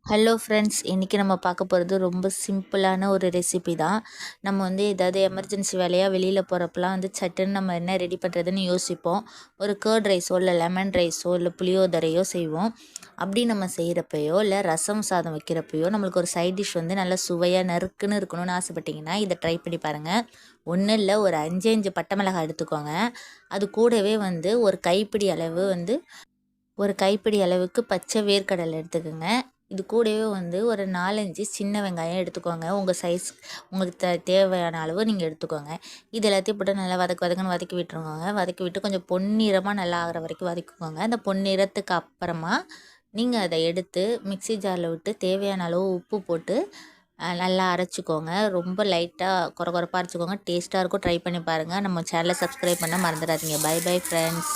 Hello friends, இன்றைக்கி நம்ம பார்க்க போகிறது ரொம்ப சிம்பிளான ஒரு ரெசிபி தான். நம்ம ஏதாவது எமர்ஜென்சி வேலையாக வெளியில் போகிறப்பலாம் சட்டுன்னு நம்ம என்ன ரெடி பண்ணுறதுன்னு யோசிப்போம். ஒரு கர்ட் ரைஸோ இல்லை லெமன் ரைஸோ இல்லை புளியோதரையோ செய்வோம். அப்படி நம்ம செய்கிறப்பையோ இல்லை ரசம் சாதம் வைக்கிறப்பையோ நம்மளுக்கு ஒரு சைட் டிஷ் நல்லா சுவையாக நறுக்குன்னு இருக்கணும்னு ஆசைப்பட்டிங்கன்னா இதை ட்ரை பண்ணி பாருங்கள். ஒன்றும் இல்லை, ஒரு 5 பட்டை மிளகாய் எடுத்துக்கோங்க. அது கூடவே ஒரு கைப்பிடி அளவு ஒரு கைப்பிடி அளவுக்கு பச்சை வேர்க்கடலை எடுத்துக்கோங்க. இது கூடவே ஒரு 4-5 சின்ன வெங்காயம் எடுத்துக்கோங்க. உங்கள் சைஸ் உங்களுக்கு தேவையான அளவு நீங்கள் எடுத்துக்கோங்க. இது எல்லாத்தையும் போட்டு நல்லா வதக்குன்னு வதக்கி விட்டுருக்கோங்க. வதக்கி விட்டு கொஞ்சம் பொன்னிறமாக நல்லா ஆகிற வரைக்கும் வதக்கிக்கோங்க. அந்த பொன்னிறத்துக்கு அப்புறமா நீங்கள் அதை எடுத்து மிக்சி ஜாரில் விட்டு தேவையான அளவு உப்பு போட்டு நல்லா அரைச்சிக்கோங்க. ரொம்ப லைட்டாக கொரகொரப்பாக அரைச்சிக்கோங்க. டேஸ்ட்டாக இருக்கும். ட்ரை பண்ணி பாருங்கள். நம்ம சேனலை சப்ஸ்கிரைப் பண்ண மறந்துடாதீங்க. Bye bye friends.